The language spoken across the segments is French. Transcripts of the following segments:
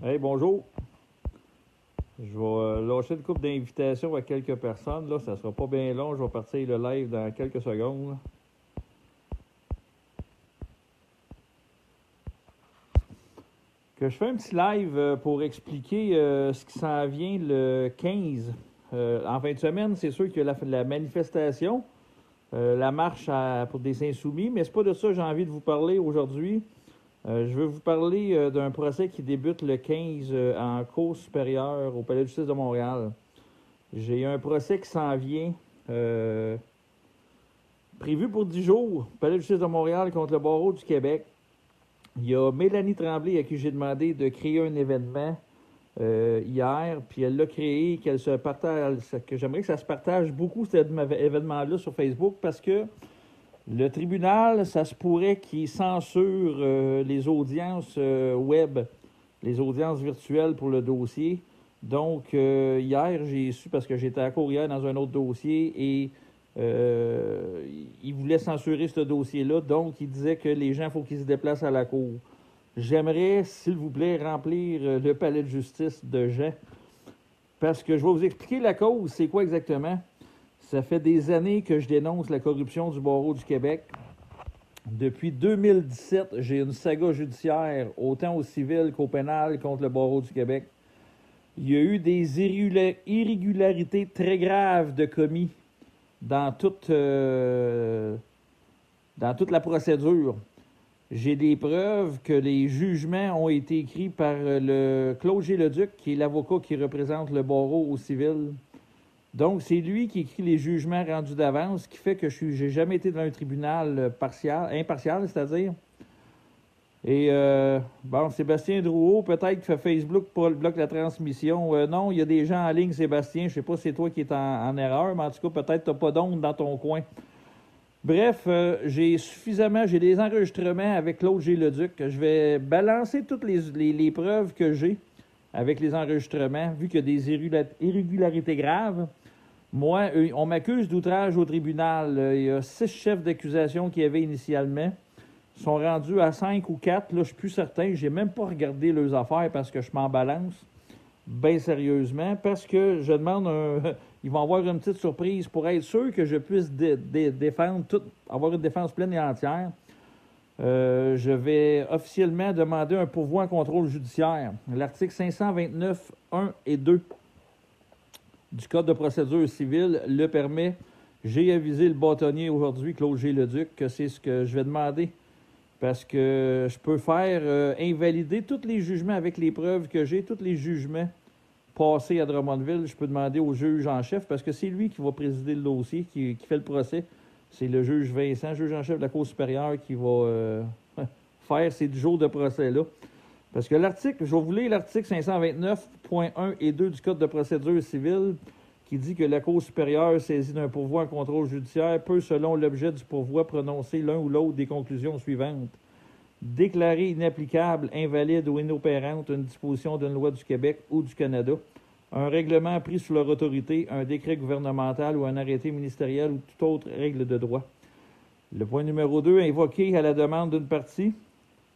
Hey, bonjour. Je vais lâcher une couple d'invitations à quelques personnes. Là, ça sera pas bien long. Je vais partir le live dans quelques secondes. Que je fais un petit live pour expliquer ce qui s'en vient le 15. En fin de semaine, c'est sûr qu'il y a la manifestation, la marche pour des insoumis, mais c'est pas de ça que j'ai envie de vous parler aujourd'hui. Je veux vous parler d'un procès qui débute le 15 en Cour supérieure au Palais de justice de Montréal. J'ai un procès qui s'en vient, prévu pour 10 jours, Palais de justice de Montréal contre le barreau du Québec. Il y a Mélanie Tremblay à qui j'ai demandé de créer un événement hier, puis elle l'a créé, qu'elle se partage, que j'aimerais que ça se partage beaucoup cet événement-là sur Facebook parce que le tribunal, ça se pourrait qu'il censure les audiences web, les audiences virtuelles pour le dossier. Donc, hier, j'ai su, parce que j'étais à cour hier dans un autre dossier, et il voulait censurer ce dossier-là. Donc, il disait que les gens, il faut qu'ils se déplacent à la cour. J'aimerais, s'il vous plaît, remplir le palais de justice de gens, parce que je vais vous expliquer la cause. C'est quoi exactement? Ça fait des années que je dénonce la corruption du barreau du Québec. Depuis 2017, j'ai une saga judiciaire, autant au civil qu'au pénal, contre le barreau du Québec. Il y a eu des irrégularités très graves de commis dans toute la procédure. J'ai des preuves que les jugements ont été écrits par le Claude G. Leduc, qui est l'avocat qui représente le barreau au civil. Donc, c'est lui qui écrit les jugements rendus d'avance, ce qui fait que je n'ai jamais été dans un tribunal impartial, c'est-à-dire. Et, bon, Sébastien Drouot, peut-être que Facebook bloque la transmission. Non, il y a des gens en ligne, Sébastien. Je ne sais pas si c'est toi qui es en erreur, mais en tout cas, peut-être que tu n'as pas d'onde dans ton coin. Bref, j'ai des enregistrements avec Claude G. Leduc. Je vais balancer toutes les preuves que j'ai avec les enregistrements, vu qu'il y a des irrégularités graves. Moi, on m'accuse d'outrage au tribunal. Il y a 6 chefs d'accusation qu'il y avait initialement. Ils sont rendus à 5 ou 4. Là, je suis plus certain. J'ai même pas regardé leurs affaires parce que je m'en balance. Bien sérieusement. Parce que je demande ils vont avoir une petite surprise pour être sûr que je puisse défendre avoir une défense pleine et entière. Je vais officiellement demander un pourvoi en contrôle judiciaire. L'article 529, 1 et 2 du Code de procédure civile le permet. J'ai avisé le bâtonnier aujourd'hui, Claude G. Leduc, que c'est ce que je vais demander. Parce que je peux faire invalider tous les jugements avec les preuves que j'ai, tous les jugements passés à Drummondville. Je peux demander au juge en chef, parce que c'est lui qui va présider le dossier, qui fait le procès. C'est le juge Vincent, juge en chef de la Cour supérieure, qui va faire ces 10 jours de procès-là. Parce que l'article, je vais vous lire l'article 529.1 et 2 du Code de procédure civile qui dit que la Cour supérieure saisie d'un pourvoi en contrôle judiciaire peut, selon l'objet du pourvoi, prononcer l'un ou l'autre des conclusions suivantes. Déclarer inapplicable, invalide ou inopérante une disposition d'une loi du Québec ou du Canada, un règlement pris sous leur autorité, un décret gouvernemental ou un arrêté ministériel ou toute autre règle de droit. Le point numéro 2, invoquer à la demande d'une partie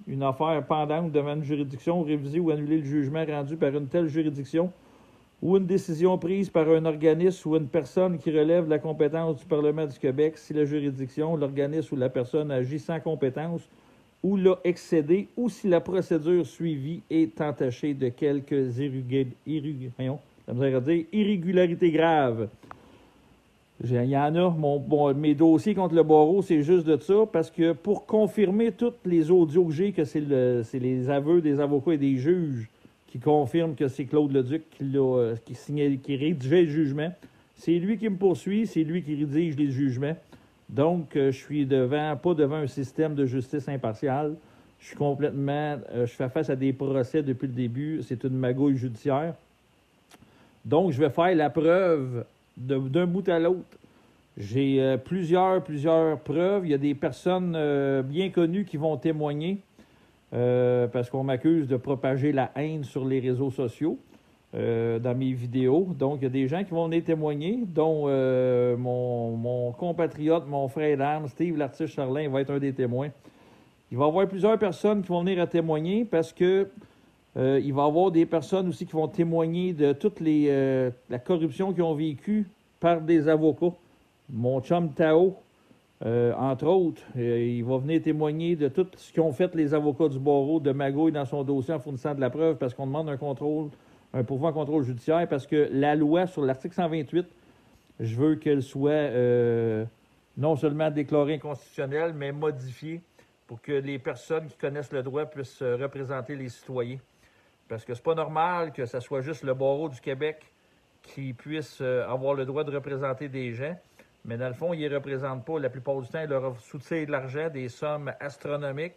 une affaire pendante devant une juridiction, réviser ou annuler le jugement rendu par une telle juridiction ou une décision prise par un organisme ou une personne qui relève de la compétence du Parlement du Québec si la juridiction, l'organisme ou la personne agit sans compétence ou l'a excédé ou si la procédure suivie est entachée de quelques irrégularités graves. Il y en a, mes dossiers contre le barreau, c'est juste de ça, parce que pour confirmer tous les audios que j'ai, que c'est les aveux des avocats et des juges qui confirment que c'est Claude Leduc qui rédigeait le jugement, c'est lui qui me poursuit, c'est lui qui rédige les jugements. Donc, je suis pas devant un système de justice impartiale. Je suis complètement, je fais face à des procès depuis le début. C'est une magouille judiciaire. Donc, je vais faire la preuve d'un bout à l'autre. J'ai plusieurs preuves. Il y a des personnes bien connues qui vont témoigner parce qu'on m'accuse de propager la haine sur les réseaux sociaux dans mes vidéos. Donc, il y a des gens qui vont venir témoigner, dont mon compatriote, mon frère d'armes, Steve Lartiche-Charlin, va être un des témoins. Il va y avoir plusieurs personnes qui vont venir à témoigner parce que Il va y avoir des personnes aussi qui vont témoigner de toute la corruption qu'ils ont vécue par des avocats. Mon chum Tao, entre autres, il va venir témoigner de tout ce qu'ont fait les avocats du barreau de magouille dans son dossier en fournissant de la preuve parce qu'on demande un pourvoi en contrôle judiciaire parce que la loi sur l'article 128, je veux qu'elle soit non seulement déclarée inconstitutionnelle, mais modifiée pour que les personnes qui connaissent le droit puissent représenter les citoyens. Parce que c'est pas normal que ce soit juste le barreau du Québec qui puisse avoir le droit de représenter des gens. Mais dans le fond, ils ne les représentent pas. La plupart du temps, ils leur soutiennent de l'argent, des sommes astronomiques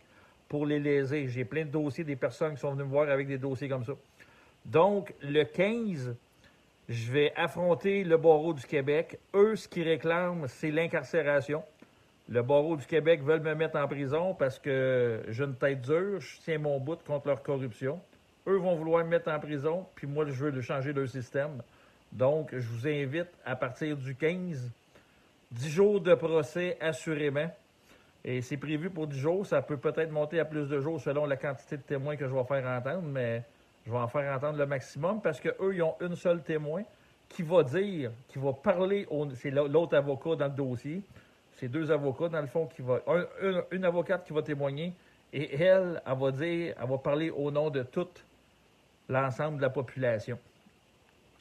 pour les léser. J'ai plein de dossiers, des personnes qui sont venues me voir avec des dossiers comme ça. Donc, le 15, je vais affronter le barreau du Québec. Eux, ce qu'ils réclament, c'est l'incarcération. Le barreau du Québec veulent me mettre en prison parce que j'ai une tête dure, je tiens mon bout contre leur corruption. Eux vont vouloir me mettre en prison, puis moi, je veux changer leur système. Donc, je vous invite à partir du 15, 10 jours de procès, assurément. Et c'est prévu pour 10 jours. Ça peut peut-être monter à plus de jours selon la quantité de témoins que je vais faire entendre, mais je vais en faire entendre le maximum parce qu'eux, ils ont une seule témoin qui va dire, qui va parler, c'est l'autre avocat dans le dossier. C'est deux avocats, dans le fond, une avocate qui va témoigner et elle va dire, elle va parler au nom de tout l'ensemble de la population.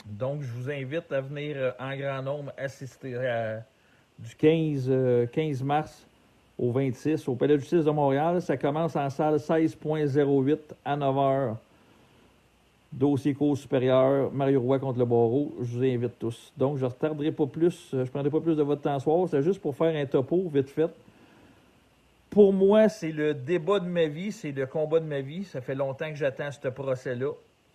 Donc, je vous invite à venir en grand nombre assister du 15 mars au 26 au Palais de justice de Montréal. Ça commence en salle 16.08 à 9h. Dossier cour supérieure, Mario Roy contre le barreau. Je vous invite tous. Donc, je ne retarderai pas plus, je ne prendrai pas plus de votre temps ce soir. C'est juste pour faire un topo vite fait. Pour moi, c'est le débat de ma vie, c'est le combat de ma vie. Ça fait longtemps que j'attends ce procès-là.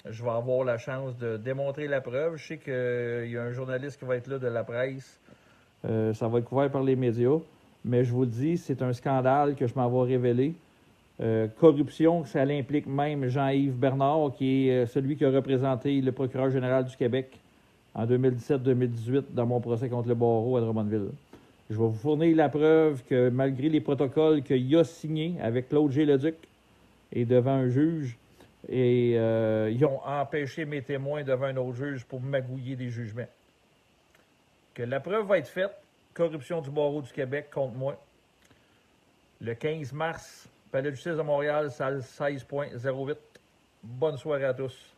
Je vais avoir la chance de démontrer la preuve. Je sais qu'il y a un journaliste qui va être là de la presse. Ça va être couvert par les médias. Mais je vous le dis, c'est un scandale que je m'en vais révéler. Corruption, ça l'implique même Jean-Yves Bernard, qui est celui qui a représenté le procureur général du Québec en 2017-2018 dans mon procès contre le barreau à Drummondville. Je vais vous fournir la preuve que malgré les protocoles qu'il a signés avec Claude G. Leduc et devant un juge, et ils ont empêché mes témoins devant un autre juge pour magouiller des jugements. Que la preuve va être faite, corruption du barreau du Québec contre moi, le 15 mars, Palais de justice de Montréal, salle 16.08. Bonne soirée à tous.